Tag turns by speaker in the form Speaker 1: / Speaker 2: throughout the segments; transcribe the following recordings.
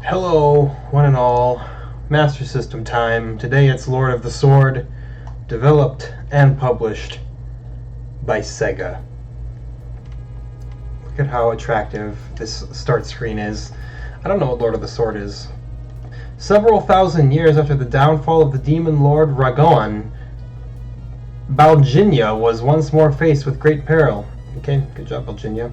Speaker 1: Hello, one and all. Master System time. Today it's Lord of the Sword, developed and published by Sega. Look at how attractive this start screen is. I don't know what Lord of the Sword is. Several thousand years after the downfall of the demon lord Ragoan, Balginia was once more faced with great peril. Okay, good job, Balginia.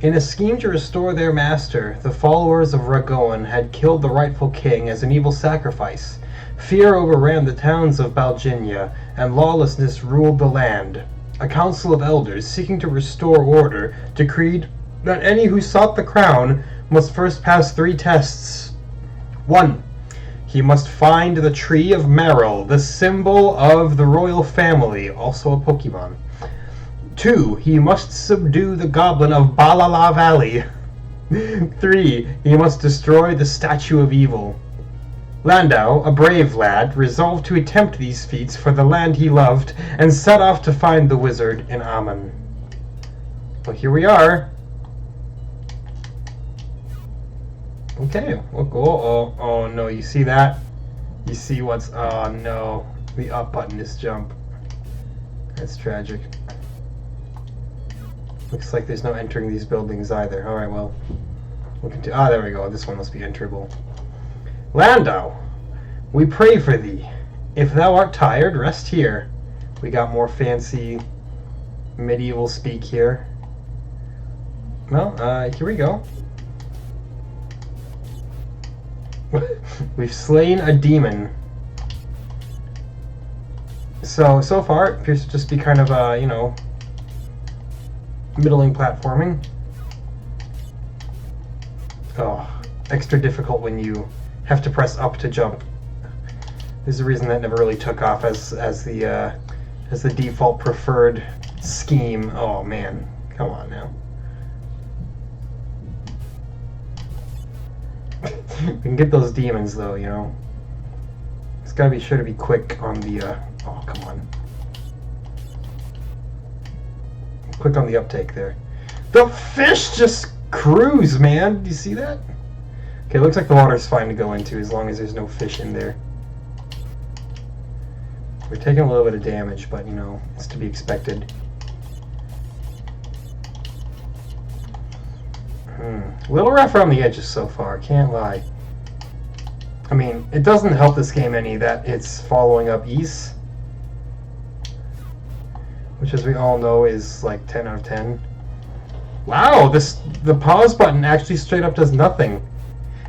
Speaker 1: In a scheme to restore their master, the followers of Ragoan had killed the rightful king as an evil sacrifice. Fear overran the towns of Balginia, and lawlessness ruled the land. A council of elders, seeking to restore order, decreed that any who sought the crown must first pass 3 tests. 1. He must find the Tree of Merrill, the symbol of the royal family, also a Pokemon. 2. He must subdue the goblin of Balala Valley. 3. He must destroy the Statue of Evil. Landau, a brave lad, resolved to attempt these feats for the land he loved, and set off to find the wizard in Aman. Well, here we are. Okay, we'll go. Oh no, you see that? You see what's... Oh no, the up button is jump. That's tragic. Looks like there's no entering these buildings either. Alright, well, we'll continue. Ah, there we go. This one must be enterable. Landau, we pray for thee. If thou art tired, rest here. We got more fancy medieval speak here. Well, here we go. We've slain a demon. So far, it appears to just be kind of, you know, middling platforming. Oh, extra difficult when you have to press up to jump. There's a reason that never really took off as the default preferred scheme. Oh man, come on now. We can get those demons though, you know. It's gotta be sure to be quick on the oh come on. Quick on the uptake there. The fish just cruise, man. Do you see that? Okay, looks like the water's fine to go into as long as there's no fish in there. We're taking a little bit of damage, but you know, it's to be expected. A little rough around the edges so far, can't lie. I mean, it doesn't help this game any that it's following up Ys, which as we all know is like 10 out of 10. Wow, the pause button actually straight up does nothing.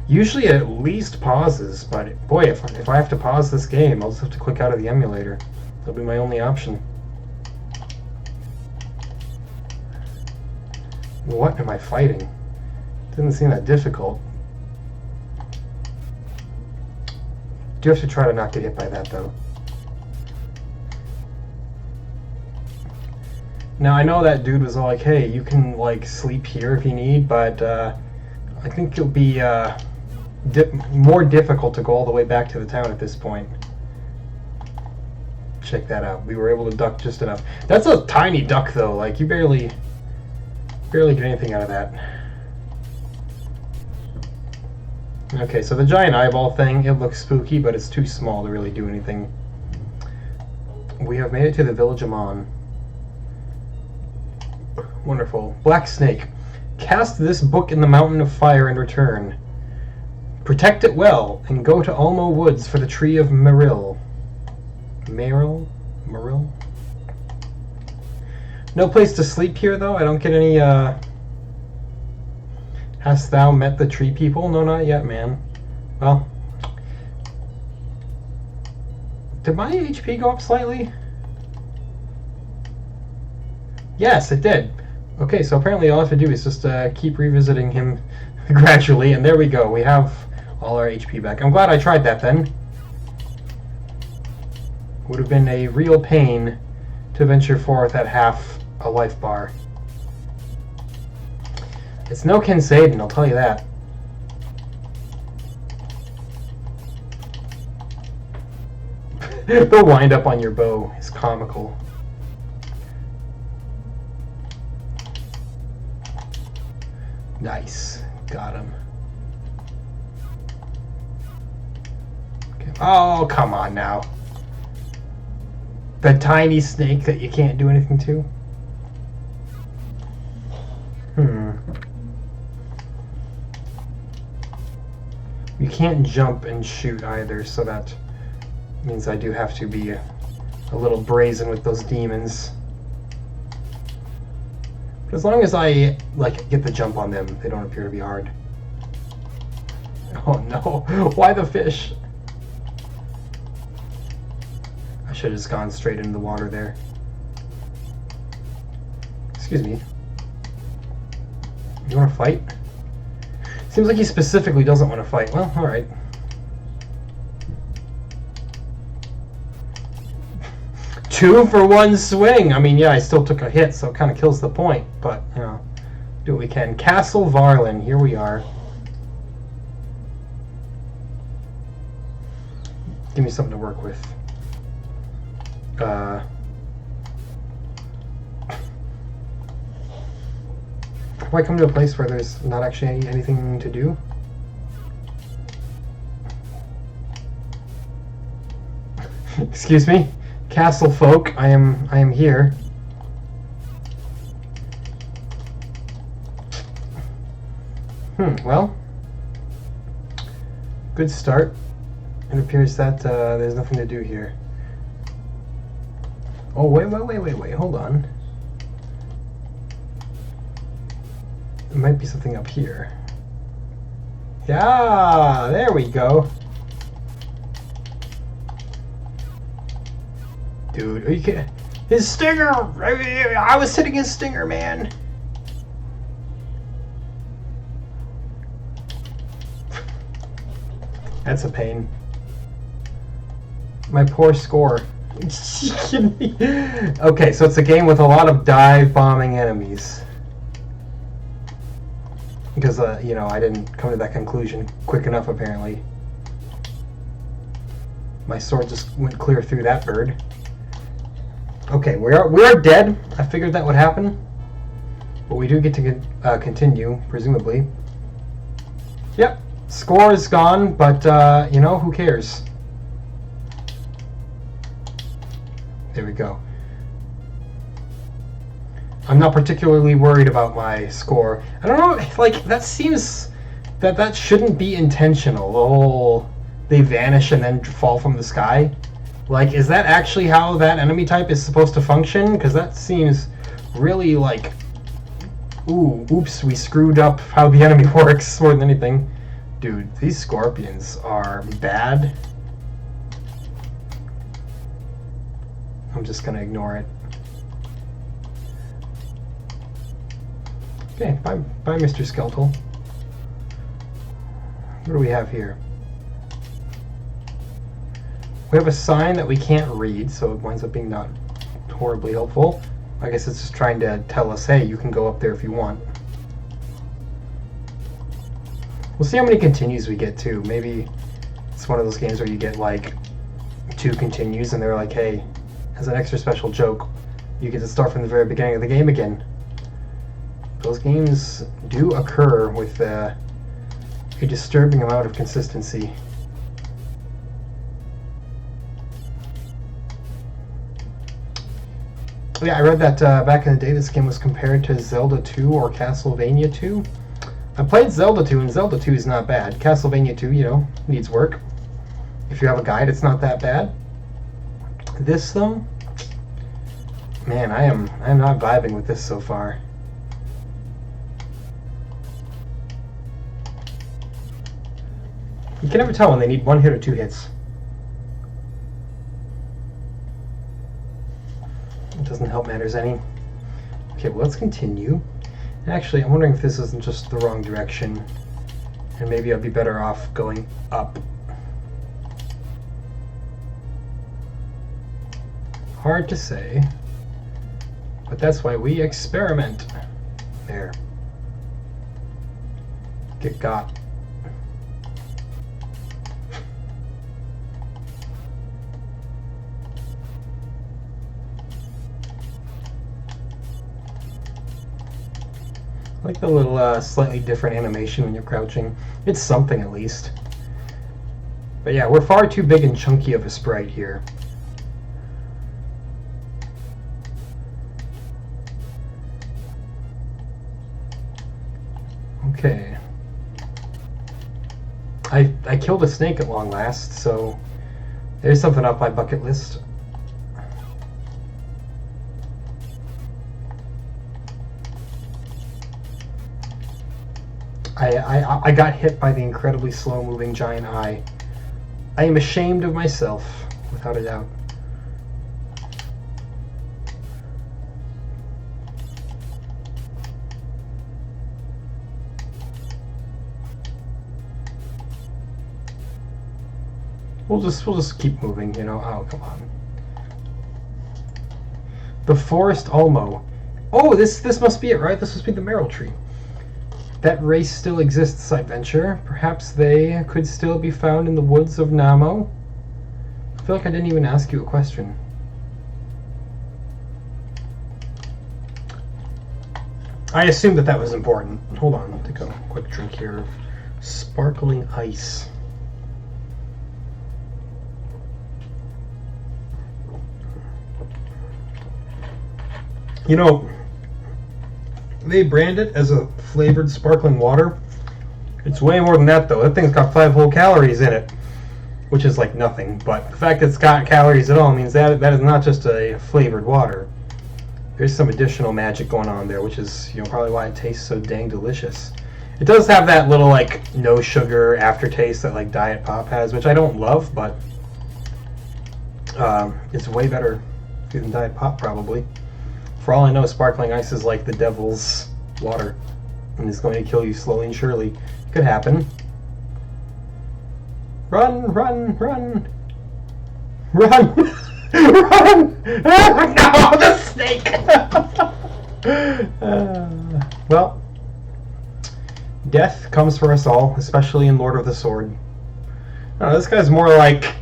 Speaker 1: Usually it at least pauses, but boy, if I have to pause this game, I'll just have to click out of the emulator. That'll be my only option. What am I fighting? Didn't seem that difficult. Do have to try to not get hit by that though. Now I know that dude was all like, hey, you can like sleep here if you need, but I think it'll be more difficult to go all the way back to the town at this point. Check that out. We were able to duck just enough. That's a tiny duck though, like you barely get anything out of that. Okay, so the giant eyeball thing, it looks spooky, but it's too small to really do anything. We have made it to the village of Amon. Wonderful. Black Snake. Cast this book in the mountain of fire and return. Protect it well, and go to Ulmo Woods for the Tree of Merrill. Merrill? No place to sleep here, though? I don't get any, Hast thou met the tree people? No, not yet, man. Well, did my HP go up slightly? Yes, it did. Okay, so apparently all I have to do is just keep revisiting him gradually, and there we go. We have all our HP back. I'm glad I tried that then. Would have been a real pain to venture forth at half a life bar. It's no Ken Saden, I'll tell you that. The wind up on your bow is comical. Nice. Got him. Oh, come on now. The tiny snake that you can't do anything to? You can't jump and shoot either, so that means I do have to be a little brazen with those demons. But as long as I get the jump on them, they don't appear to be hard. Oh no, why the fish? I should have just gone straight into the water there. Excuse me. You want to fight? Seems like he specifically doesn't want to fight. Well, alright. Two for one swing! I mean, yeah, I still took a hit, so it kind of kills the point. But, you know, do what we can. Castle Varlin, here we are. Give me something to work with. Have I come to a place where there's not actually anything to do? Excuse me, castle folk. I am here. Well, good start. It appears that there's nothing to do here. Oh wait, hold on. There might be something up here. Yeah, there we go. Dude, are you kidding? His stinger! I was hitting his stinger, man. That's a pain. My poor score. Okay, so it's a game with a lot of dive bombing enemies. Because, you know, I didn't come to that conclusion quick enough, apparently. My sword just went clear through that bird. Okay, we are dead. I figured that would happen. But we do get to continue, presumably. Yep, score is gone, but, you know, who cares? There we go. I'm not particularly worried about my score. I don't know, like, that seems that shouldn't be intentional. The whole they vanish and then fall from the sky. Like, is that actually how that enemy type is supposed to function? Because that seems really like, ooh, oops, we screwed up how the enemy works more than anything. Dude, these scorpions are bad. I'm just gonna ignore it. Okay, bye Mr. Skeletal. What do we have here? We have a sign that we can't read, so it winds up being not horribly helpful. I guess it's just trying to tell us, hey, you can go up there if you want. We'll see how many continues we get too. Maybe it's one of those games where you get like 2 continues and they're like, hey, as an extra special joke, you get to start from the very beginning of the game again. Those games do occur with a disturbing amount of consistency. Yeah, I read that back in the day this game was compared to Zelda 2 or Castlevania 2. I played Zelda 2, and Zelda 2 is not bad. Castlevania 2, you know, needs work. If you have a guide, it's not that bad. This, though, man, I am not vibing with this so far. You can never tell when they need 1 hit or 2 hits. It doesn't help matters any. Okay, well, let's continue. Actually, I'm wondering if this isn't just the wrong direction, and maybe I'll be better off going up. Hard to say, but that's why we experiment. There. Get got. I like the little slightly different animation when you're crouching. It's something at least. But yeah, we're far too big and chunky of a sprite here. Okay. I killed a snake at long last, so there's something off my bucket list. I got hit by the incredibly slow-moving giant eye. I am ashamed of myself, without a doubt. We'll just keep moving, you know. Oh, come on. The Forest Ulmo. Oh, this must be it, right? This must be the Merrill Tree. That race still exists, I venture. Perhaps they could still be found in the woods of Namo. I feel like I didn't even ask you a question. I assumed that was important. Hold on, I'll take a quick drink here of sparkling ice. You know, they brand it as a flavored sparkling water. It's way more than that, though. That thing's got 5 whole calories in it, which is like nothing. But the fact that it's got calories at all means that is not just a flavored water. There's some additional magic going on there, which is, you know, probably why it tastes so dang delicious. It does have that little like no sugar aftertaste that like Diet Pop has, which I don't love, but it's way better than Diet Pop probably. For all I know, sparkling ice is like the devil's water, and it's going to kill you slowly and surely. Could happen. Run, run, run, run, run! No, the snake! Well, death comes for us all, especially in Lord of the Sword. This guy's more like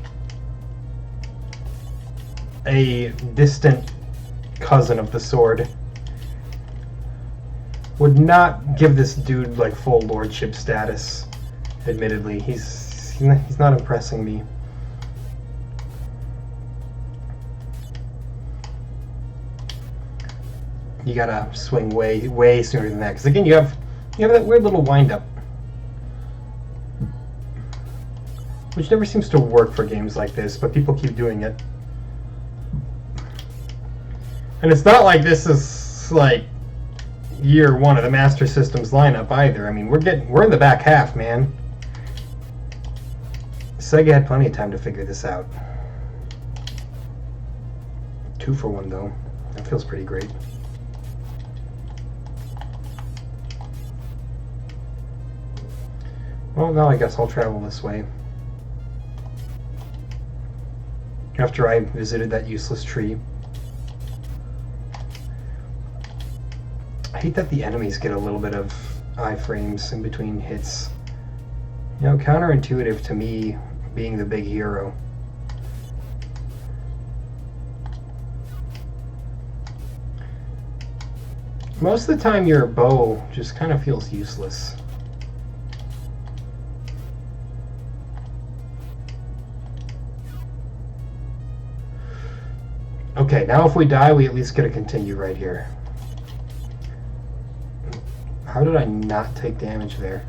Speaker 1: a distant cousin of the sword. Would not give this dude like full lordship status. Admittedly, he's not impressing me. You gotta swing way sooner than that, because again you have that weird little wind up, which never seems to work for games like this, but people keep doing it. And it's not like this is like year 1 of the Master System's lineup either. I mean, we're in the back half, man. Sega had plenty of time to figure this out. 2 for 1 though. That feels pretty great. Well, now I guess I'll travel this way. After I visited that useless tree. I hate that the enemies get a little bit of iframes in between hits. You know, counterintuitive to me being the big hero. Most of the time your bow just kind of feels useless. Okay, now if we die, we at least get to continue right here. How did I not take damage there?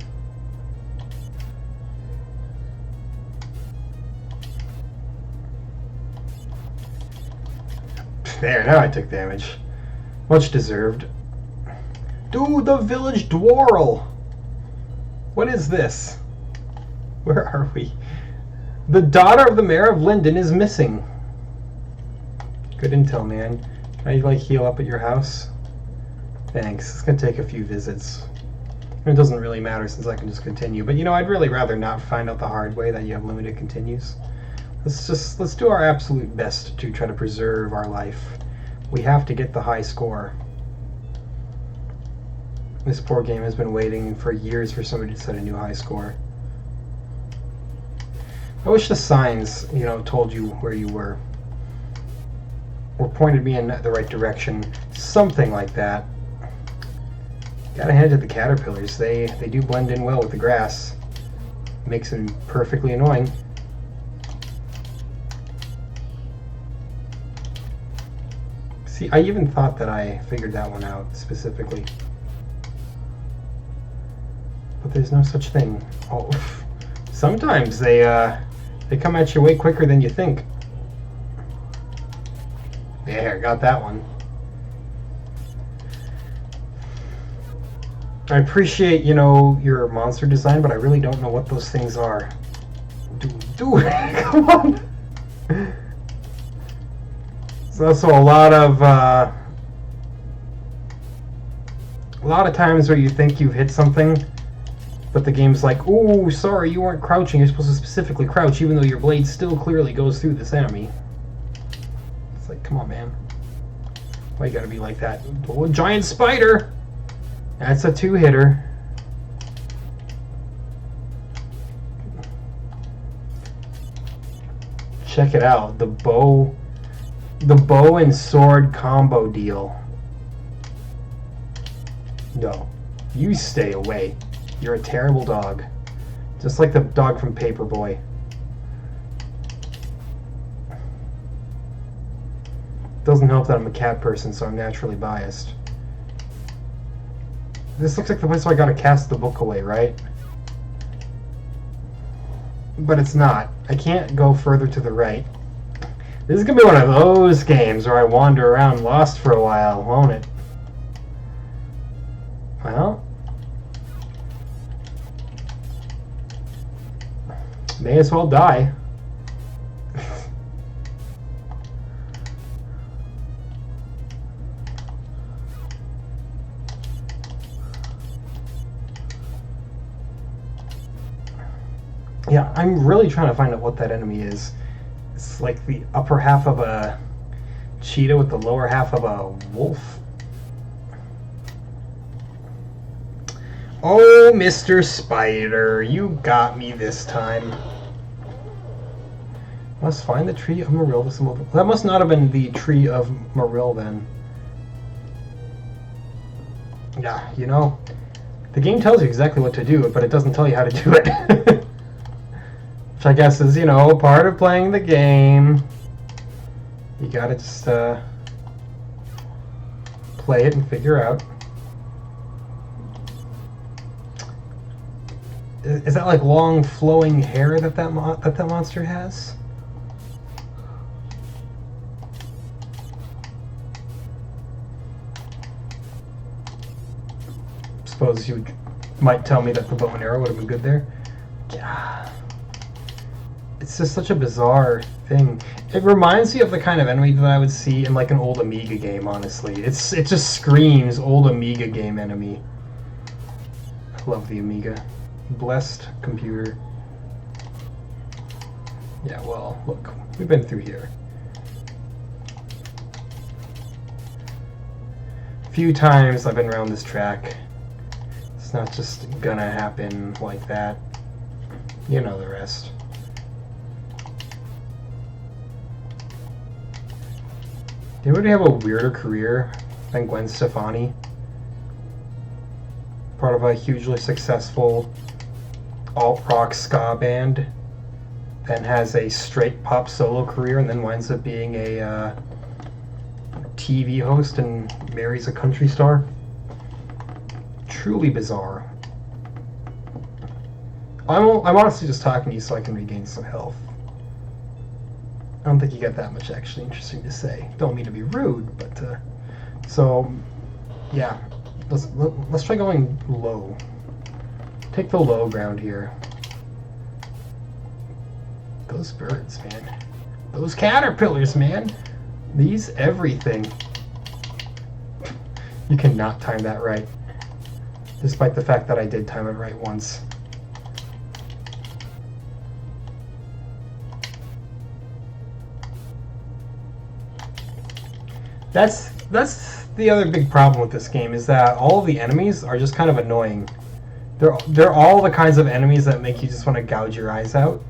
Speaker 1: There, now I took damage. Much deserved. Dude, the village dwarl! What is this? Where are we? The daughter of the mayor of Linden is missing. Good intel, man. Can I like heal up at your house? Thanks. It's gonna take a few visits. It doesn't really matter since I can just continue. But you know, I'd really rather not find out the hard way that you have limited continues. Let's do our absolute best to try to preserve our life. We have to get the high score. This poor game has been waiting for years for somebody to set a new high score. I wish the signs, you know, told you where you were. Or pointed me in the right direction. Something like that. Gotta hand it to the caterpillars. They do blend in well with the grass. Makes them perfectly annoying. See, I even thought that I figured that one out specifically. But there's no such thing. Oh, sometimes they come at you way quicker than you think. There, got that one. I appreciate, you know, your monster design, but I really don't know what those things are. Do it! Come on! There's also a lot of times where you think you've hit something, but the game's like, "Ooh, sorry, you weren't crouching. You're supposed to specifically crouch, even though your blade still clearly goes through this enemy." It's like, come on, man. Why you gotta be like that? Oh, giant spider! That's a two-hitter. Check it out, the bow and sword combo deal. No, you stay away. You're a terrible dog. Just like the dog from Paperboy. Doesn't help that I'm a cat person, so I'm naturally biased. This looks like the place where I gotta cast the book away, right? But it's not. I can't go further to the right. This is gonna be one of those games where I wander around lost for a while, won't it? Well, may as well die. Yeah, I'm really trying to find out what that enemy is. It's like the upper half of a cheetah with the lower half of a wolf. Oh, Mr. Spider, you got me this time. Must find the tree of Maril. That must not have been the tree of Maril then. Yeah, you know, the game tells you exactly what to do, but it doesn't tell you how to do it. Which I guess is, you know, part of playing the game. You gotta just play it and figure out. Is that like long flowing hair that monster has? Suppose you might tell me that the bow and arrow would have been good there. Yeah. It's just such a bizarre thing. It reminds me of the kind of enemy that I would see in like an old Amiga game, honestly. It just screams old Amiga game enemy. I love the Amiga. Blessed computer. Yeah, well, look, we've been through here. A few times I've been around this track. It's not just gonna happen like that. You know the rest. Did anybody have a weirder career than Gwen Stefani? Part of a hugely successful alt-rock ska band, then has a straight pop solo career, and then winds up being a TV host and marries a country star. Truly bizarre. I'm honestly just talking to you so I can regain some health. I don't think you got that much actually interesting to say. Don't mean to be rude, but so yeah, let's try going low. Take the low ground here. Those birds, man. Those caterpillars, man. These everything. You cannot time that right. Despite the fact that I did time it right once. That's the other big problem with this game, is that all of the enemies are just kind of annoying. They're all the kinds of enemies that make you just want to gouge your eyes out.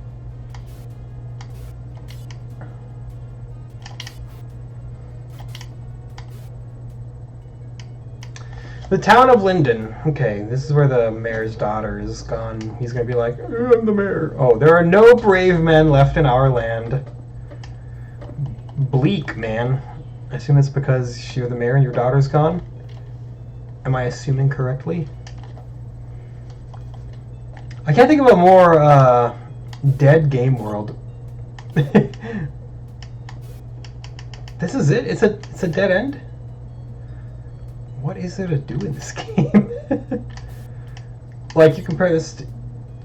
Speaker 1: The town of Linden. Okay, this is where the mayor's daughter is gone. He's gonna be like, I'm the mayor. Oh, there are no brave men left in our land. Bleak, man. I assume it's because you're the mayor and your daughter's gone? Am I assuming correctly? I can't think of a more dead game world. This is it? It's a dead end? What is there to do in this game? Like, you compare this to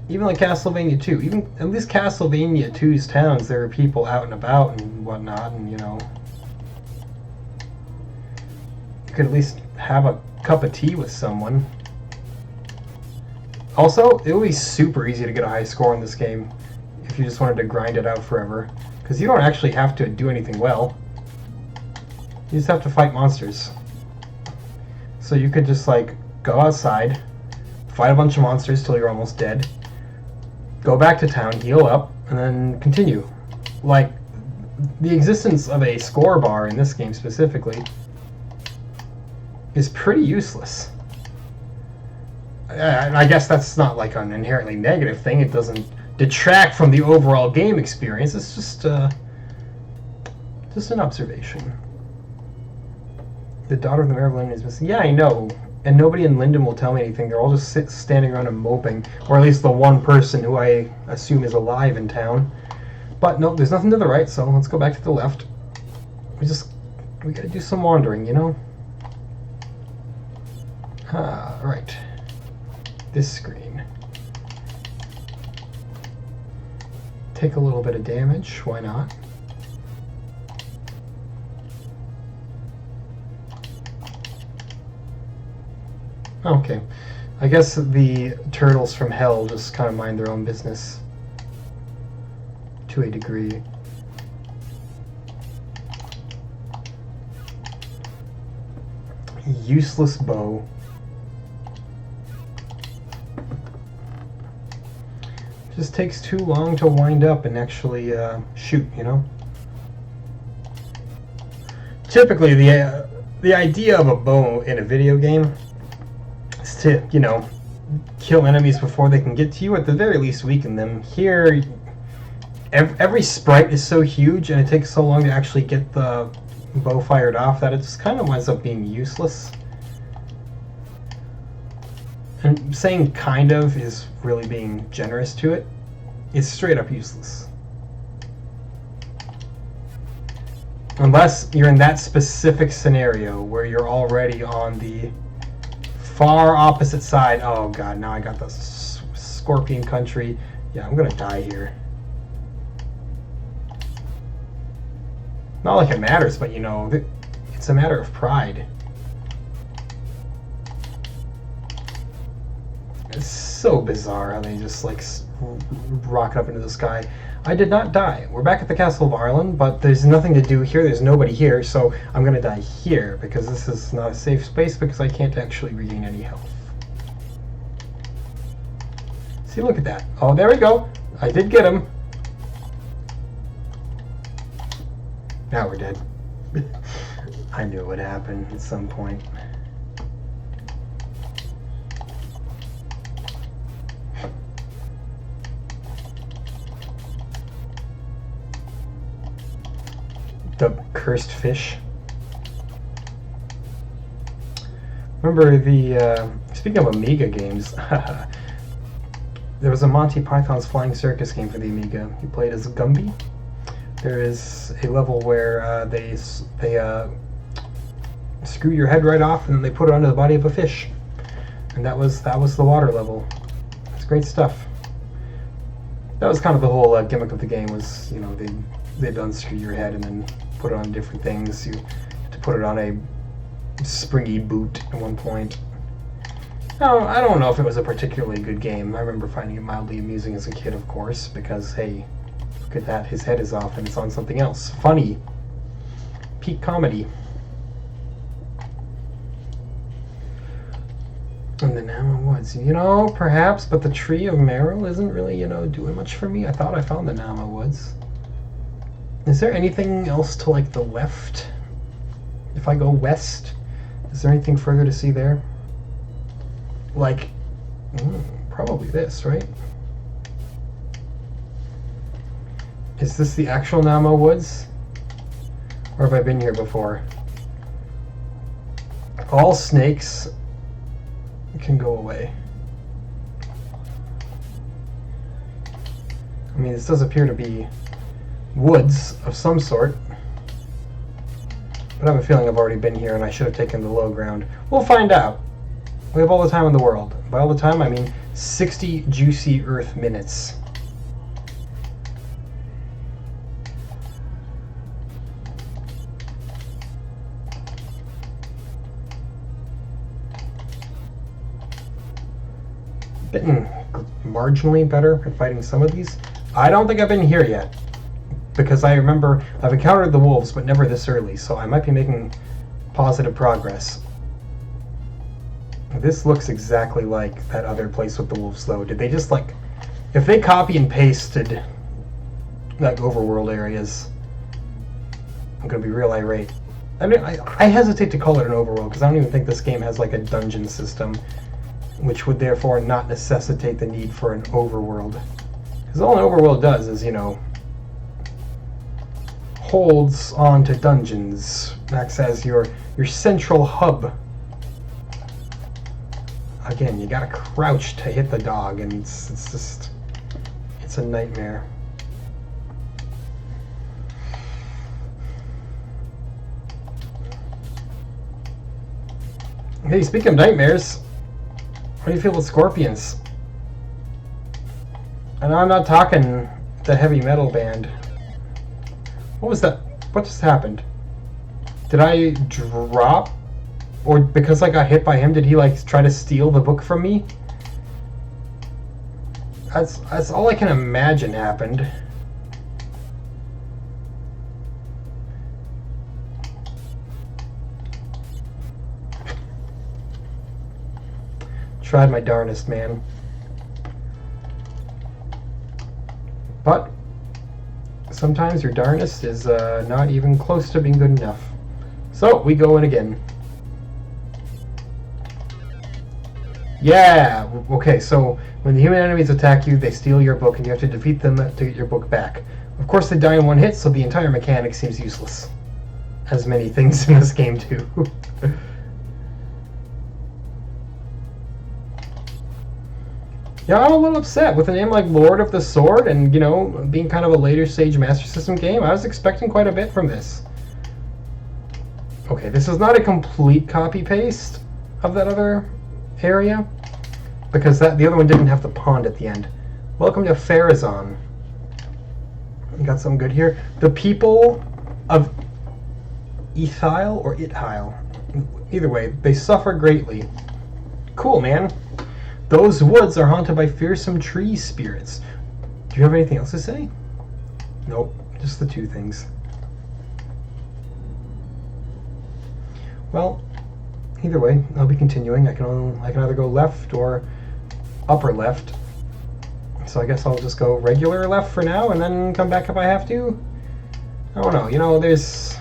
Speaker 1: even like Castlevania 2. Even at least Castlevania 2's towns, there are people out and about and whatnot, and you know, you could at least have a cup of tea with someone. Also, it would be super easy to get a high score in this game if you just wanted to grind it out forever, because you don't actually have to do anything well. You just have to fight monsters. So you could just like go outside, fight a bunch of monsters till you're almost dead, go back to town, heal up, and then continue. Like, the existence of a score bar in this game specifically is pretty useless. I guess that's not like an inherently negative thing. It doesn't detract from the overall game experience. It's just an observation. The daughter of the mayor of Linden is missing. Yeah, I know. And nobody in Linden will tell me anything. They're all just standing around and moping. Or at least the one person who I assume is alive in town. But no, there's nothing to the right, so let's go back to the left. We gotta do some wandering, you know? Right. This screen. Take a little bit of damage, why not? Okay. I guess the turtles from hell just kind of mind their own business. To a degree. Useless bow. Just takes too long to wind up and actually shoot, you know? Typically, the idea of a bow in a video game is to, you know, kill enemies before they can get to you, at the very least weaken them. Here, every sprite is so huge and it takes so long to actually get the bow fired off that it just kind of winds up being useless. And saying kind of is really being generous to it. It's straight up useless. Unless you're in that specific scenario where you're already on the far opposite side. Oh god, now I got the scorpion country. Yeah, I'm gonna die here. Not like it matters, but you know, it's a matter of pride. It's so bizarre how they just like rocket up into the sky. I did not die. We're back at the Castle of Ireland, but there's nothing to do here. There's nobody here, so I'm gonna die here because this is not a safe space because I can't actually regain any health. See, look at that. Oh, there we go. I did get him. Now we're dead. I knew it would happen at some point. The cursed fish. Remember the, speaking of Amiga games, there was a Monty Python's Flying Circus game for the Amiga. You played as Gumby. There is a level where they screw your head right off and then they put it under the body of a fish. And that was the water level. It's great stuff. That was kind of the whole gimmick of the game was, you know, they'd unscrew your head and then put it on different things. You had to put it on a springy boot at one point. I don't know if it was a particularly good game. I remember finding it mildly amusing as a kid, of course, because, hey, look at that, his head is off and it's on something else. Funny. Peak comedy. In the Nama Woods. You know, perhaps, but the Tree of Merrill isn't really, you know, doing much for me. I thought I found the Nama Woods. Is there anything else to, like, the left? If I go west, is there anything further to see there? Like, probably this, right? Is this the actual Nama Woods? Or have I been here before? All snakes can go away. I mean, this does appear to be woods of some sort. But I have a feeling I've already been here and I should have taken the low ground. We'll find out. We have all the time in the world. By all the time, I mean 60 juicy Earth minutes. Been marginally better at fighting some of these. I don't think I've been here yet, because I remember I've encountered the wolves, but never this early, so I might be making positive progress. This looks exactly like that other place with the wolves, though. Did they just, like, if they copy and pasted like overworld areas, I'm gonna be real irate. I mean, I hesitate to call it an overworld because I don't even think this game has like a dungeon system, which would therefore not necessitate the need for an overworld. Because all an overworld does is, you know, holds on to dungeons, acts as your central hub. Again, you gotta crouch to hit the dog, and it's a nightmare. Hey, speaking of nightmares, how do you feel with scorpions? And I'm not talking the heavy metal band. What was that? What just happened? Did I drop? Or because I got hit by him, did he like try to steal the book from me? That's all I can imagine happened. Tried my darnest, man. But sometimes your darnest is not even close to being good enough. So we go in again. Yeah! Okay, so when the human enemies attack you, they steal your book and you have to defeat them to get your book back. Of course they die in one hit, so the entire mechanic seems useless. As many things in this game do. Yeah, I'm a little upset with a name like Lord of the Sword and, you know, being kind of a later stage Master System game. I was expecting quite a bit from this. Okay, this is not a complete copy-paste of that other area, because the other one didn't have the pond at the end. Welcome to Farazan. You got something good here? The people of Ithile or Ithile, either way, they suffer greatly. Cool, man. Those woods are haunted by fearsome tree spirits. Do you have anything else to say? Nope, just the two things. Well, either way, I'll be continuing. I can either go left or upper left. So I guess I'll just go regular left for now and then come back if I have to. I don't know. You know, it's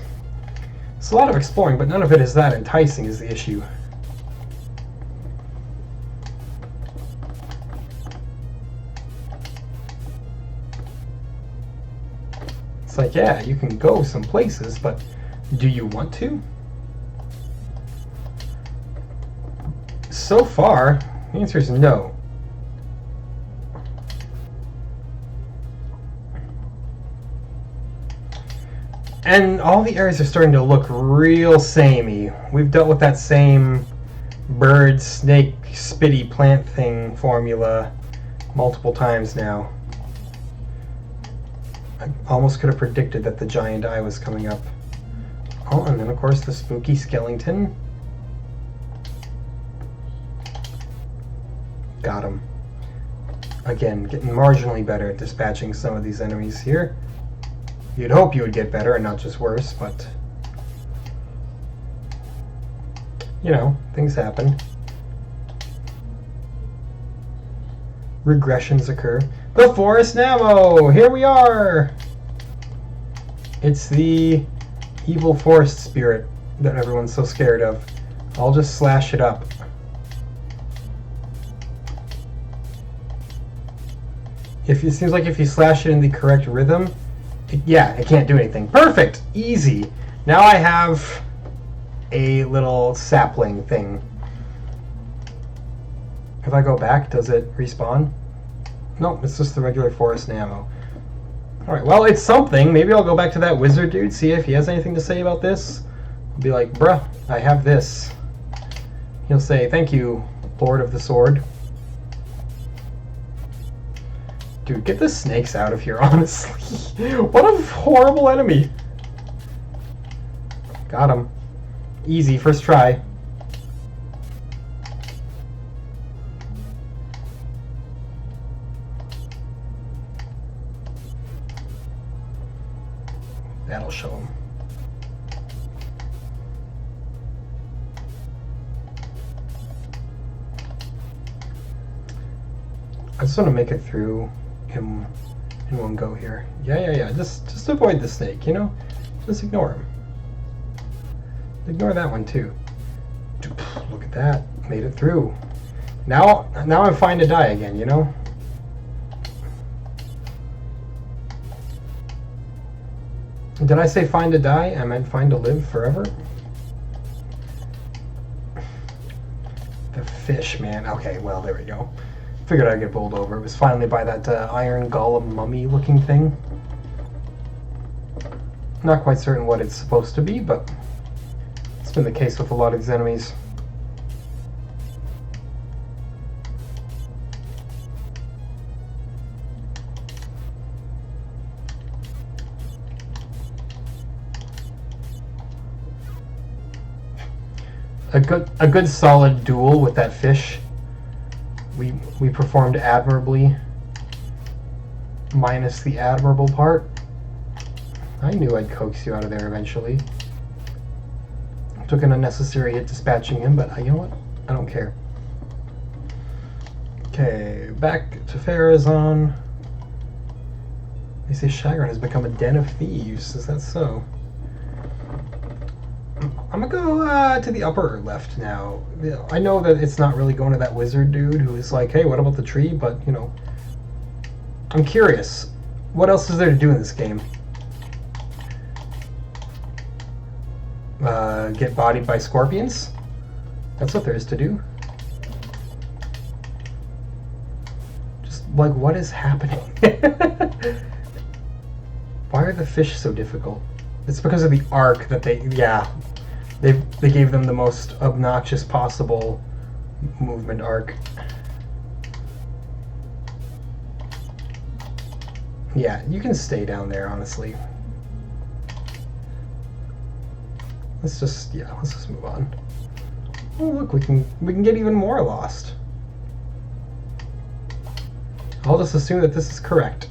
Speaker 1: a lot of exploring, but none of it is that enticing is the issue. It's like, yeah, you can go some places, but do you want to? So far, the answer is no. And all the areas are starting to look real samey. We've dealt with that same bird, snake, spitty plant thing formula multiple times now. I almost could have predicted that the giant eye was coming up. Oh, and then of course the spooky skeleton. Got him. Again, getting marginally better at dispatching some of these enemies here. You'd hope you would get better and not just worse, but you know, things happen. Regressions occur. The Forest Namo! Here we are! It's the evil forest spirit that everyone's so scared of. I'll just slash it up. It seems like if you slash it in the correct rhythm, it can't do anything. Perfect! Easy! Now I have a little sapling thing. If I go back, does it respawn? Nope, it's just the regular forest and ammo. Alright, well, it's something. Maybe I'll go back to that wizard dude, see if he has anything to say about this. I'll be like, bruh, I have this. He'll say, thank you, Lord of the Sword. Dude, get the snakes out of here, honestly. What a horrible enemy. Got him. Easy, first try. That'll show him. I just want to make it through him in one go here. Yeah. Just avoid the snake, you know? Just ignore him. Ignore that one too. Look at that. Made it through. Now I'm fine to die again, you know? Did I say fine to die? I meant fine to live forever? The fish, man. Okay, well, there we go. Figured I'd get bowled over. It was finally by that iron golem mummy looking thing. Not quite certain what it's supposed to be, but it's been the case with a lot of these enemies. A good solid duel with that fish. We performed admirably, minus the admirable part. I knew I'd coax you out of there eventually. Took an unnecessary hit dispatching him, but you know what? I don't care. Okay, back to Farazan. They say Chagrin has become a den of thieves. Is that so? I'm gonna go to the upper left now. I know that it's not really going to that wizard dude who is like, hey, what about the tree? But, you know, I'm curious. What else is there to do in this game? Get bodied by scorpions? That's what there is to do. Just, like, what is happening? Why are the fish so difficult? It's because of the arc that they gave them the most obnoxious possible movement arc. Yeah, you can stay down there, honestly. Let's just move on. Oh look, we can get even more lost. I'll just assume that this is correct.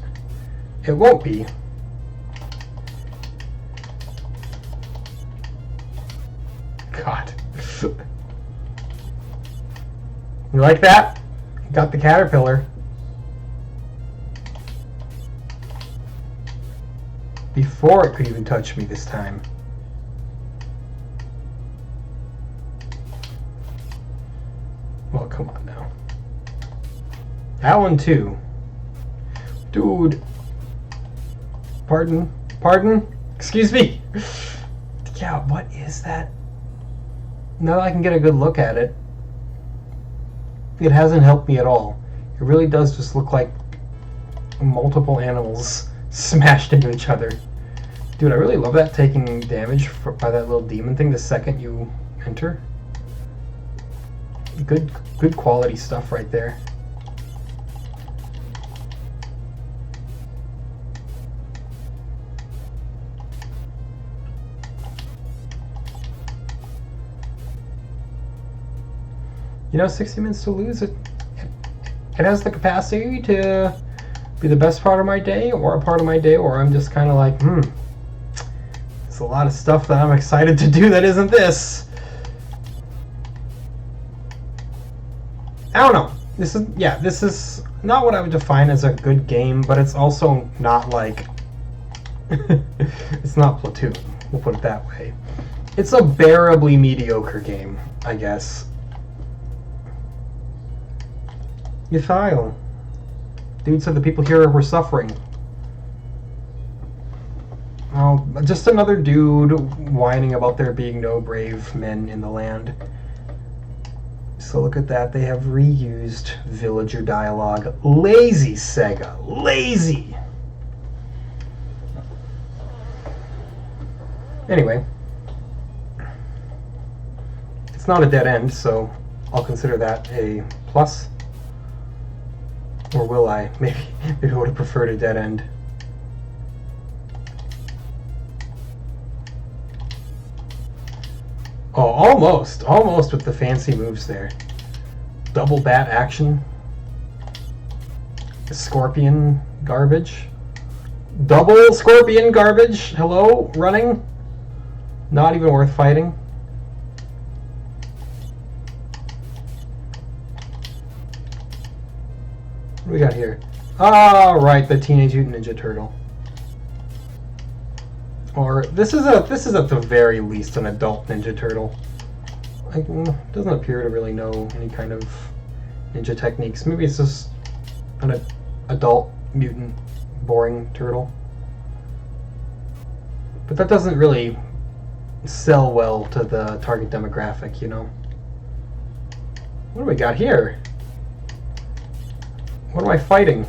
Speaker 1: It won't be. God. You like that? Got the caterpillar. Before it could even touch me this time. Well, come on now. That one too. Dude. Pardon? Excuse me. Yeah, what is that? Now that I can get a good look at it, it hasn't helped me at all. It really does just look like multiple animals smashed into each other. Dude, I really love that taking damage by that little demon thing the second you enter. Good quality stuff right there. You know, 60 minutes to lose, it has the capacity to be the best part of my day or a part of my day where I'm just kind of like, there's a lot of stuff that I'm excited to do that isn't this. I don't know. This is not what I would define as a good game, but it's also not like it's not Platoon. We'll put it that way. It's a bearably mediocre game, I guess. Yithail. Dude said the people here were suffering. Oh know, just another dude whining about there being no brave men in the land. So look at that, they have reused villager dialogue. Lazy, Sega. Lazy! Anyway. It's not a dead end, so I'll consider that a plus. Or will I? Maybe I would have preferred a dead end. Oh, almost with the fancy moves there. Double bat action. Scorpion garbage. Double scorpion garbage. Hello, running. Not even worth fighting. What do we got here? Ah, right, the Teenage Mutant Ninja Turtle. Or this is at the very least an adult Ninja Turtle. Doesn't appear to really know any kind of ninja techniques. Maybe it's just an adult mutant boring turtle. But that doesn't really sell well to the target demographic, you know. What do we got here? What am I fighting?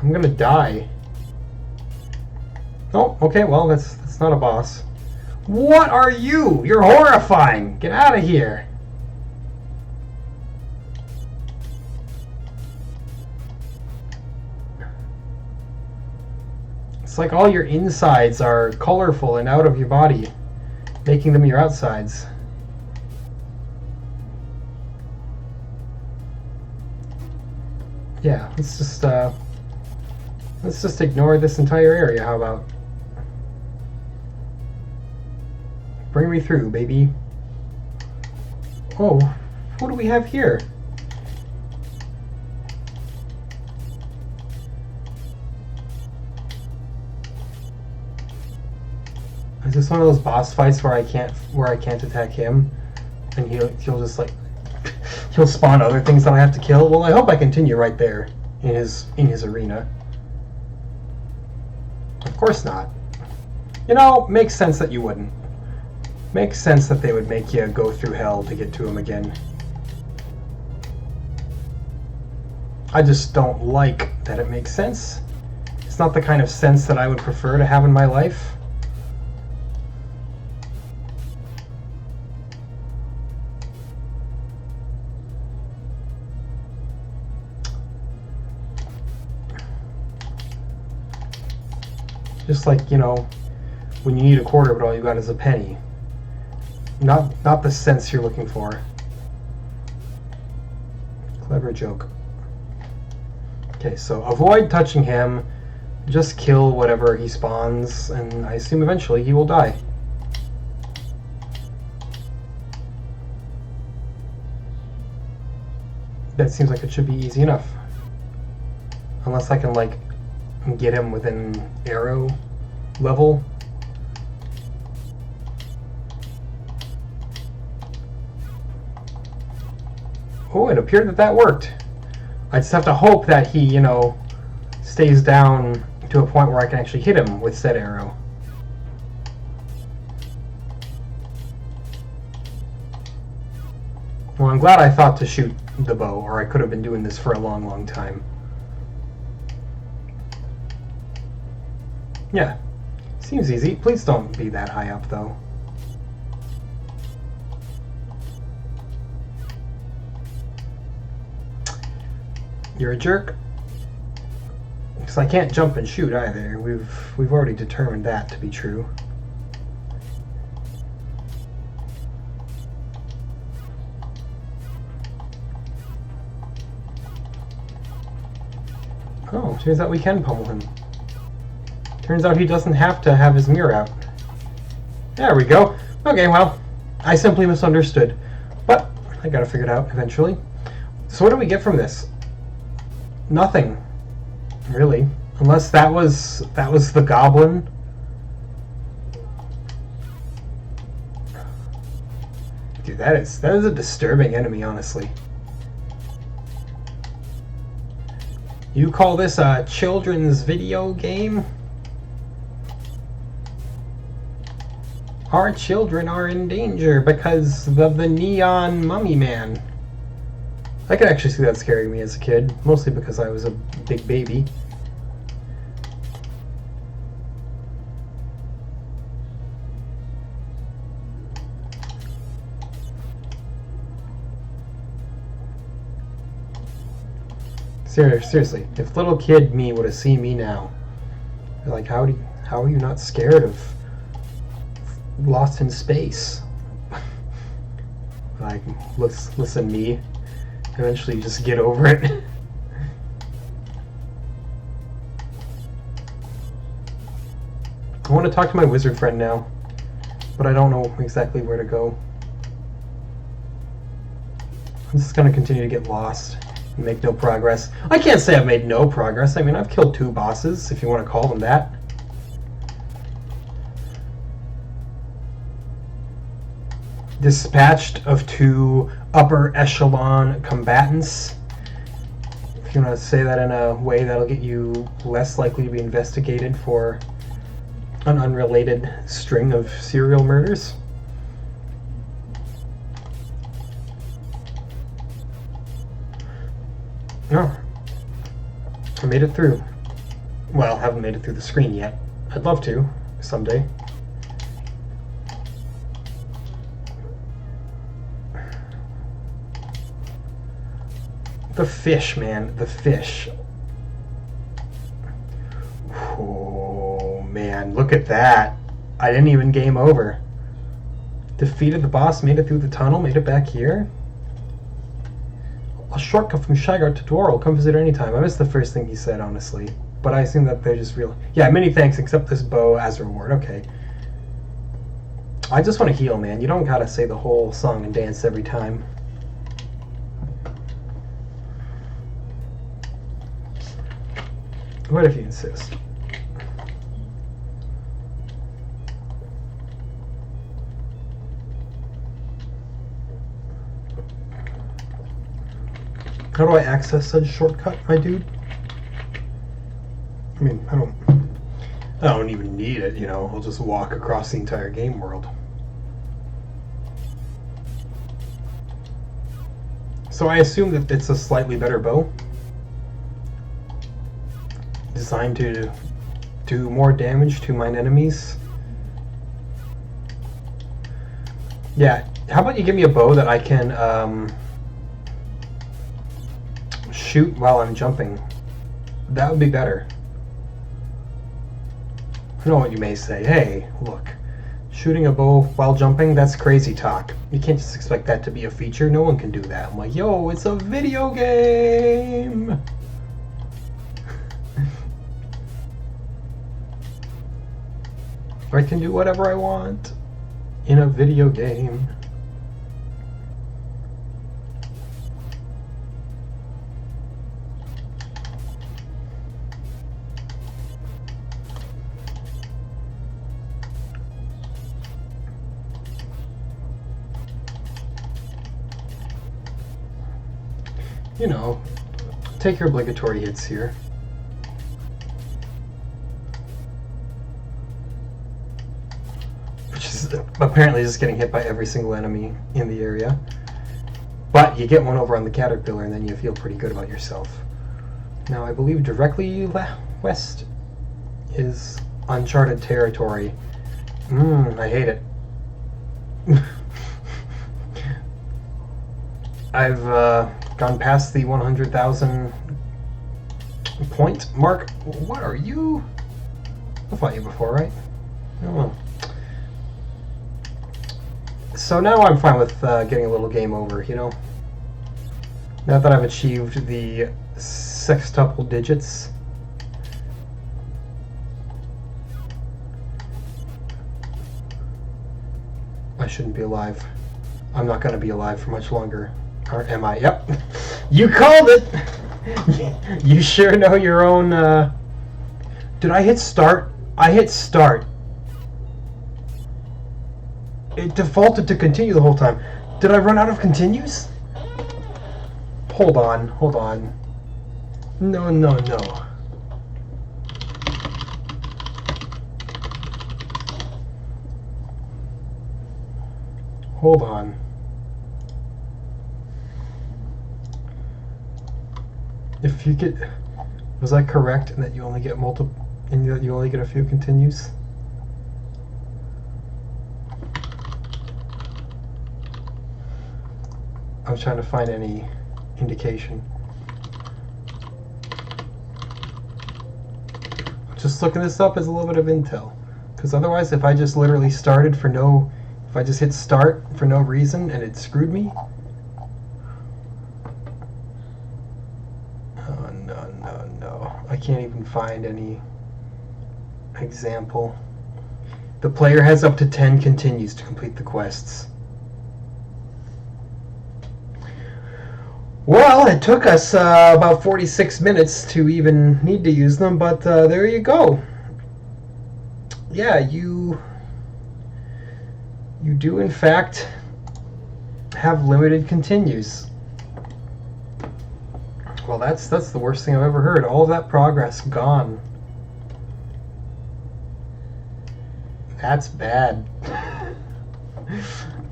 Speaker 1: I'm gonna die. Oh, okay, well, that's not a boss. What are you? You're horrifying! Get out of here! It's like all your insides are colorful and out of your body, making them your outsides. Yeah, let's just ignore this entire area, how about? Bring me through, baby. Oh, what do we have here? Is this one of those boss fights where I can't attack him, and he'll just like he'll spawn other things that I have to kill? Well, I hope I continue right there in his arena. Of course not. You know, makes sense that you wouldn't. Makes sense that they would make you go through hell to get to him again. I just don't like that it makes sense. It's not the kind of sense that I would prefer to have in my life. Just like, you know, when you need a quarter but all you got is a penny. Not the sense you're looking for. Clever joke. Okay, so avoid touching him. Just kill whatever he spawns, and I assume eventually he will die. That seems like it should be easy enough. Unless I can, like, get him within arrow level. Oh, it appeared that worked. I just have to hope that he, you know, stays down to a point where I can actually hit him with said arrow. Well, I'm glad I thought to shoot the bow, or I could have been doing this for a long, long time. Yeah, seems easy. Please don't be that high up, though. You're a jerk. Because I can't jump and shoot either. We've already determined that to be true. Oh, turns out we can pummel him. Turns out he doesn't have to have his mirror out. There we go. Okay, well, I simply misunderstood. But I gotta figure it out eventually. So what do we get from this? Nothing, really, unless that was the goblin. Dude, that is a disturbing enemy, honestly. You call this a children's video game? Our children are in danger because of the neon mummy man. I could actually see that scaring me as a kid, mostly because I was a big baby. Seriously, if little kid me would have seen me now, they're like, how are you not scared of Lost in Space? Like, listen, me. Eventually, just get over it. I want to talk to my wizard friend now, but I don't know exactly where to go. I'm just gonna continue to get lost and make no progress. I can't say I've made no progress. I mean, I've killed 2 bosses, if you want to call them that. Dispatched of 2 upper echelon combatants. If you want to say that in a way that'll get you less likely to be investigated for an unrelated string of serial murders. Oh, I made it through. Well, haven't made it through the screen yet. I'd love to, someday. The fish, man. The fish. Oh, man. Look at that. I didn't even game over. Defeated the boss, made it through the tunnel, made it back here. A shortcut from Shigar to Dwarrel. Come visit anytime. I missed the first thing he said, honestly. But I assume that they're just real. Yeah, many thanks, except this bow as a reward. Okay. I just want to heal, man. You don't gotta say the whole song and dance every time. What if you insist? How do I access such shortcut, my dude? I mean, I don't even need it, you know. I'll just walk across the entire game world. So I assume that it's a slightly better bow. Designed to do more damage to mine enemies. Yeah, how about you give me a bow that I can shoot while I'm jumping? That would be better. I know what you may say. Hey, look, shooting a bow while jumping, that's crazy talk. You can't just expect that to be a feature. No one can do that. I'm like, yo, it's a video game! I can do whatever I want in a video game. You know, take your obligatory hits here. Apparently just getting hit by every single enemy in the area. But you get one over on the caterpillar and then you feel pretty good about yourself. Now I believe directly west is uncharted territory. I hate it. I've gone past the 100,000 point mark. What are you? I fought you before, right? Oh. So now I'm fine with getting a little game over, you know? Now that I've achieved the sextuple digits. I shouldn't be alive. I'm not going to be alive for much longer. Or am I? Yep. You called it! You sure know your own... Did I hit start? I hit start. It defaulted to continue the whole time. Did I run out of continues? Hold on, hold on. No, no, no. Hold on. If you get... Was I correct in that you only get multiple... and that you only get a few continues? I'm trying to find any indication. Just looking this up is a little bit of intel. Because otherwise, if I just literally started for no... If I just hit start for no reason and it screwed me... Oh, no. I can't even find any example. The player has up to 10 continues to complete the quests. Well, it took us about 46 minutes to even need to use them, but there you go. Yeah, you do in fact have limited continues. Well, that's the worst thing I've ever heard. All of that progress gone. That's bad.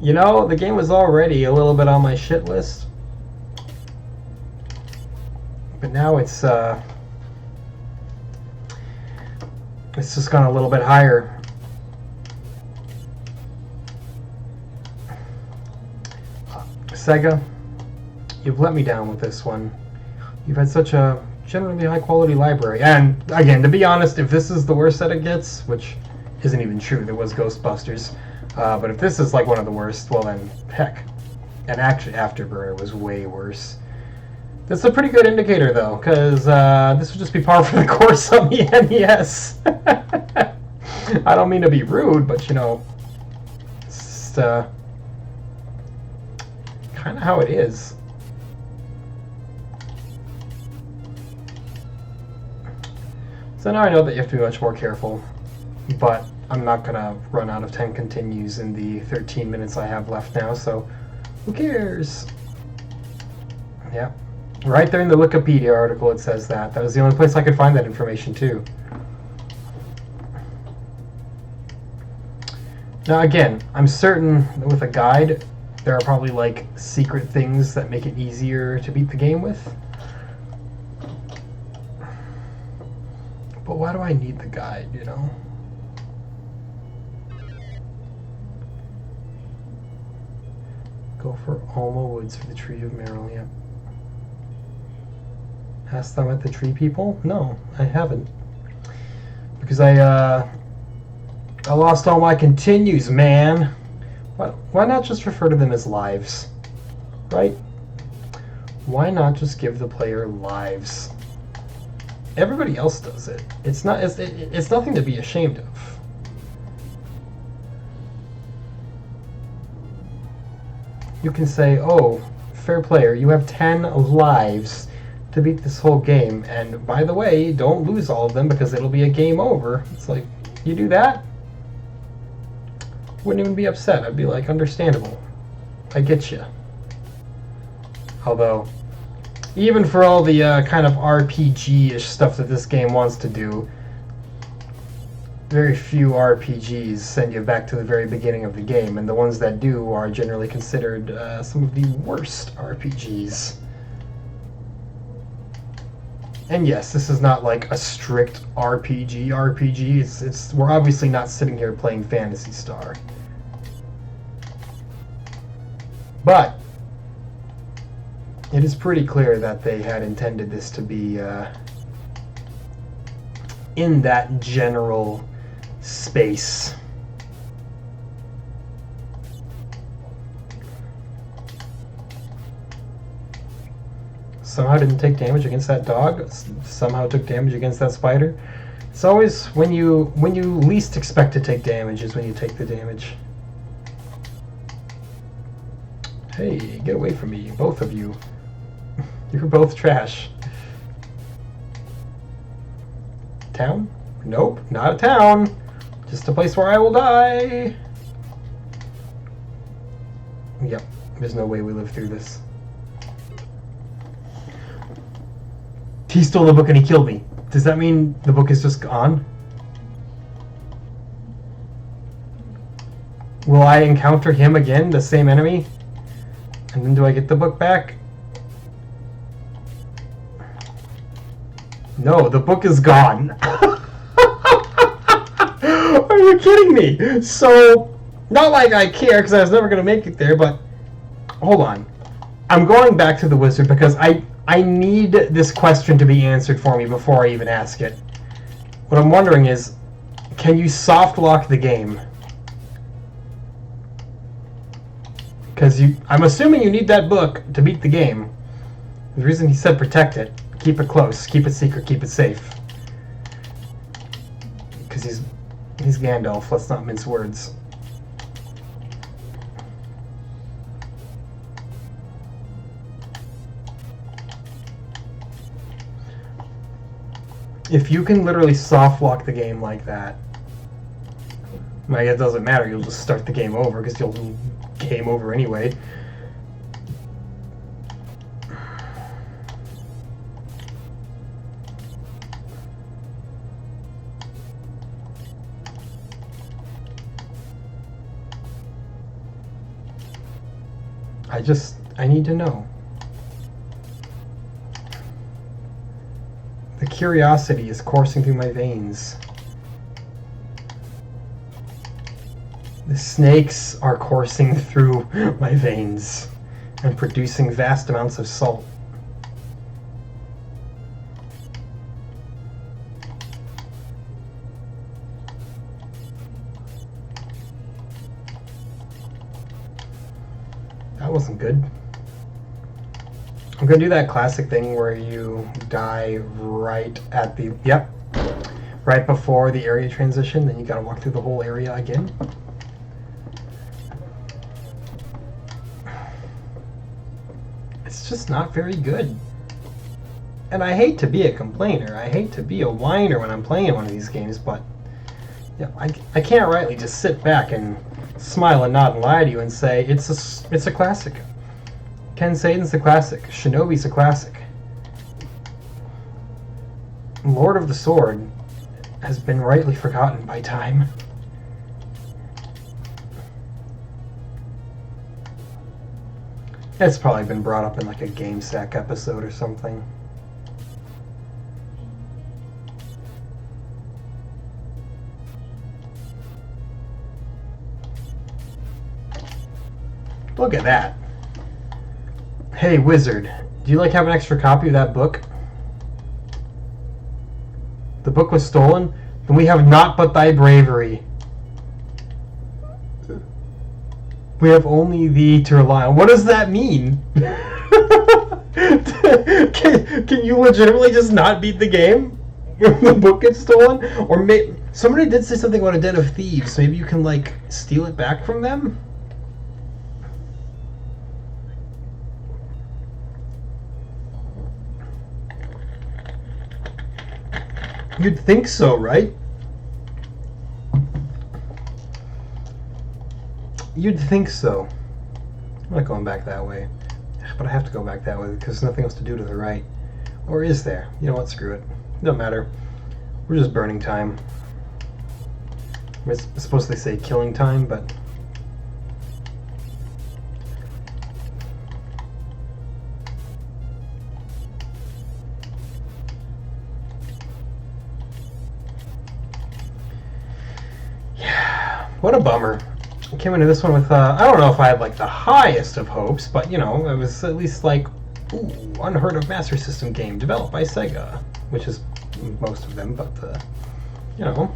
Speaker 1: You know, the game was already a little bit on my shit list. But now it's just gone a little bit higher. Sega, you've let me down with this one. You've had such a generally high quality library. And again, to be honest, if this is the worst that it gets, which isn't even true, there was Ghostbusters, but if this is like one of the worst, well then, heck. And actually Afterburner was way worse. That's a pretty good indicator, though, because this would just be par for the course on the NES. I don't mean to be rude, but, you know, it's kind of how it is. So now I know that you have to be much more careful, but I'm not going to run out of 10 continues in the 13 minutes I have left now, so who cares? Yeah. Right there in the Wikipedia article it says that. That was the only place I could find that information too. Now again, I'm certain that with a guide, there are probably like secret things that make it easier to beat the game with. But why do I need the guide, you know? Go for Alma Woods for the Tree of Merrill, yeah. Asked them at the tree people? No, I haven't. Because I lost all my continues, man. Why not just refer to them as lives? Right? Why not just give the player lives? Everybody else does it. It's nothing to be ashamed of. You can say, oh, fair player, you have 10 lives to beat this whole game, and by the way, don't lose all of them because it'll be a game over. It's like, you do that? Wouldn't even be upset. I'd be like, understandable. I get you. Although, even for all the kind of RPG-ish stuff that this game wants to do, very few RPGs send you back to the very beginning of the game, and the ones that do are generally considered some of the worst RPGs. And yes, this is not like a strict RPG. It's we're obviously not sitting here playing Phantasy Star. But it is pretty clear that they had intended this to be in that general space. Somehow didn't take damage against that dog. Somehow took damage against that spider. It's always when you least expect to take damage is when you take the damage. Hey, get away from me, both of you. You're both trash. Town? Nope, not a town. Just a place where I will die. Yep, there's no way we live through this. He stole the book and he killed me. Does that mean the book is just gone? Will I encounter him again, the same enemy? And then do I get the book back? No, the book is gone. Are you kidding me? So, not like I care, because I was never going to make it there, but hold on. I'm going back to the wizard because I need this question to be answered for me before I even ask it. What I'm wondering is, can you soft lock the game? Because I'm assuming you need that book to beat the game. The reason he said protect it, keep it close, keep it secret, keep it safe. Because he's Gandalf, let's not mince words. If you can literally soft lock the game like that, like it doesn't matter, you'll just start the game over because you'll game over anyway. I need to know. The curiosity is coursing through my veins. The snakes are coursing through my veins and producing vast amounts of salt. That wasn't good. I'm gonna do that classic thing where you die right at the, yep, right before the area transition, then you gotta walk through the whole area again. It's just not very good. And I hate to be a complainer, I hate to be a whiner when I'm playing one of these games, but yeah, I can't rightly just sit back and smile and nod and lie to you and say it's a classic. Ken Saden's a classic. Shinobi's a classic. Lord of the Sword has been rightly forgotten by time. It's probably been brought up in like a GameSack episode or something. Look at that. Hey, wizard, do you like have an extra copy of that book? The book was stolen? Then we have naught but thy bravery. We have only thee to rely on. What does that mean? Can you legitimately just not beat the game when the book gets stolen? Or somebody did say something about a den of thieves. Maybe you can like steal it back from them? You'd think so, right? You'd think so. I'm not going back that way. But I have to go back that way because there's nothing else to do to the right. Or is there? You know what? Screw it. Doesn't matter. We're just burning time. It's supposed to say killing time, but... What a bummer. I came into this one with, I don't know if I had like the highest of hopes, but you know, it was at least like, ooh, unheard of Master System game developed by Sega, which is most of them, but you know,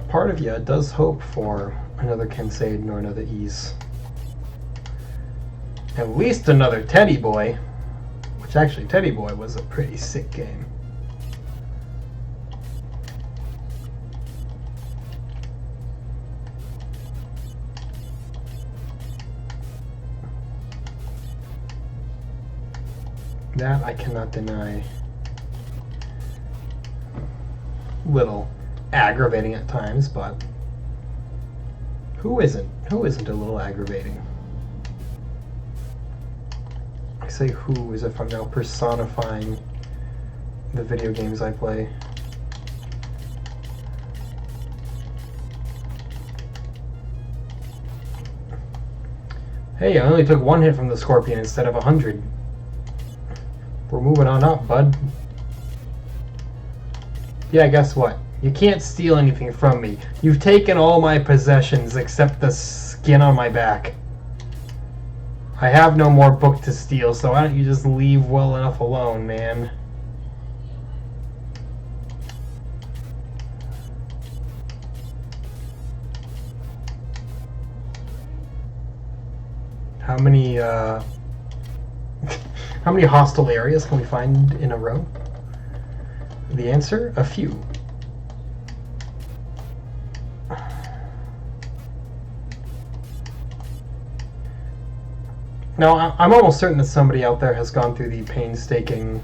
Speaker 1: part of you does hope for another Kenseiden or another Ys. At least another Teddy Boy, which actually Teddy Boy was a pretty sick game. That I cannot deny. Little aggravating at times, but who isn't? Who isn't a little aggravating? I say who as if I'm now personifying the video games I play. Hey, I only took one hit from the scorpion instead of 100. We're moving on up, bud. Yeah, guess what? You can't steal anything from me. You've taken all my possessions except the skin on my back. I have no more book to steal, so why don't you just leave well enough alone, man? How many, how many hostile areas can we find in a row? The answer? A few. Now, I'm almost certain that somebody out there has gone through the painstaking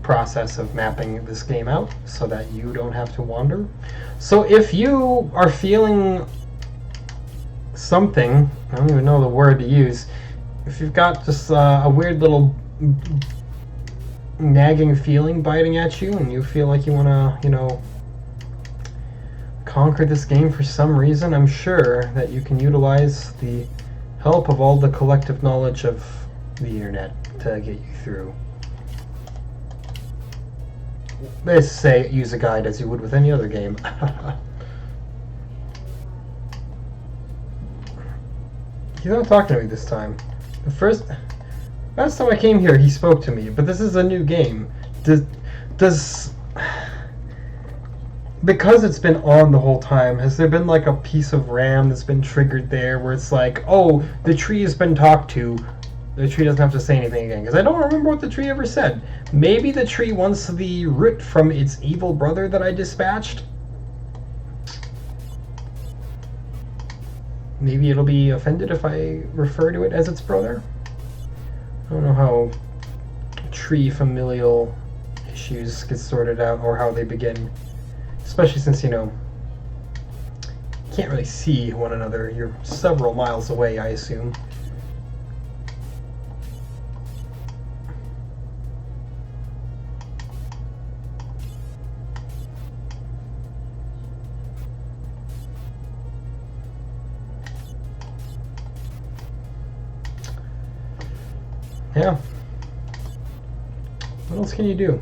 Speaker 1: process of mapping this game out so that you don't have to wander. So if you are feeling something, I don't even know the word to use, if you've got just a weird little nagging feeling biting at you and you feel like you want to, you know, conquer this game for some reason, I'm sure that you can utilize the help of all the collective knowledge of the internet to get you through. They say use a guide as you would with any other game. He's not talking to me this time. Last time I came here, he spoke to me, but this is a new game. Because it's been on the whole time, has there been like a piece of RAM that's been triggered there where it's like, oh, the tree has been talked to, the tree doesn't have to say anything again? Because I don't remember what the tree ever said. Maybe the tree wants the root from its evil brother that I dispatched? Maybe it'll be offended if I refer to it as its brother? I don't know how tree familial issues get sorted out or how they begin. Especially since, you know, you can't really see one another. You're several miles away, I assume. Yeah. What else can you do?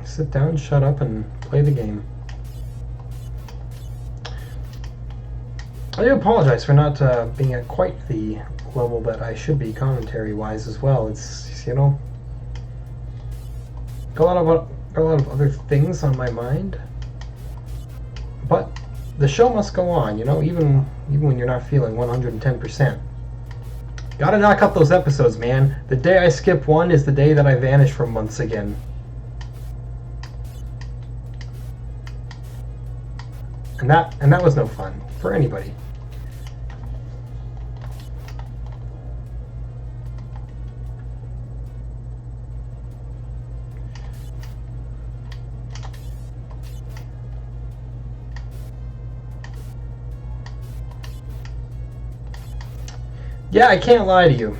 Speaker 1: Sit down, shut up, and play the game. I do apologize for not being at quite the level that I should be commentary-wise as well. It's, you know, got a lot of other things on my mind. But the show must go on, you know, even when you're not feeling 110%. Gotta knock out those episodes, man. The day I skip one is the day that I vanish for months again. And that was no fun for anybody. Yeah, I can't lie to you.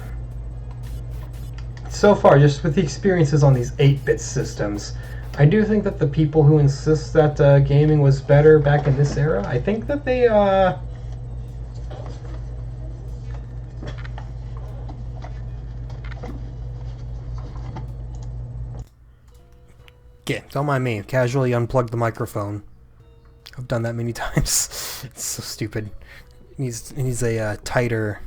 Speaker 1: So far, just with the experiences on these 8-bit systems, I do think that the people who insist that gaming was better back in this era, I think that they, Okay, don't mind me. Casually unplugged the microphone. I've done that many times. It's so stupid. It needs a tighter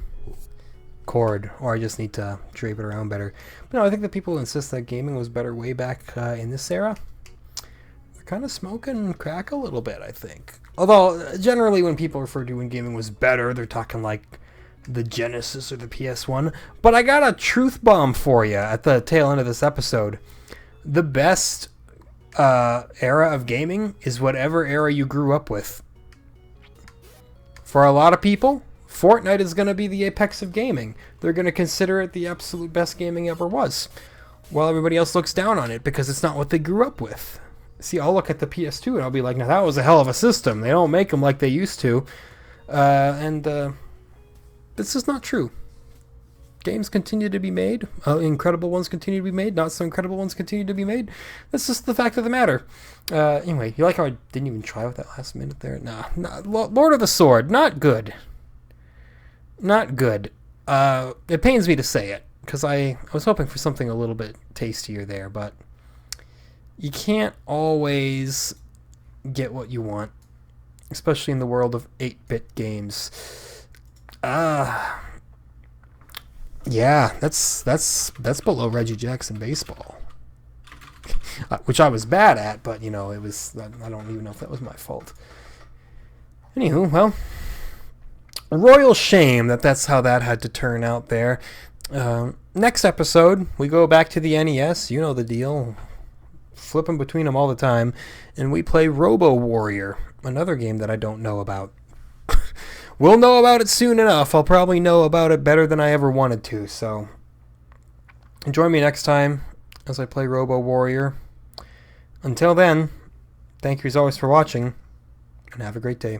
Speaker 1: cord, or I just need to drape it around better. But no, I think the people who insist that gaming was better way back in this era, they're kind of smoking crack a little bit, I think. Although, generally when people refer to when gaming was better, they're talking like the Genesis or the PS1. But I got a truth bomb for you at the tail end of this episode. The best era of gaming is whatever era you grew up with. For a lot of people, Fortnite is going to be the apex of gaming. They're going to consider it the absolute best gaming ever was, while everybody else looks down on it because it's not what they grew up with. See, I'll look at the PS2 and I'll be like, now that was a hell of a system. They don't make them like they used to. This is not true. Games continue to be made. Incredible ones continue to be made. Not so incredible ones continue to be made. That's just the fact of the matter. You like how I didn't even try with that last minute there? Nah. Lord of the Sword, not good. Not good. It pains me to say it, because I was hoping for something a little bit tastier there, but you can't always get what you want, especially in the world of 8-bit games. Yeah, that's below Reggie Jackson baseball, which I was bad at, but it was. I don't even know if that was my fault. Anywho, well, a royal shame that's how that had to turn out there. Next episode, we go back to the NES. You know the deal. Flipping between them all the time, and we play Robo Warrior, another game that I don't know about. We'll know about it soon enough. I'll probably know about it better than I ever wanted to, so join me next time as I play Robo Warrior. Until then, thank you as always for watching, and have a great day.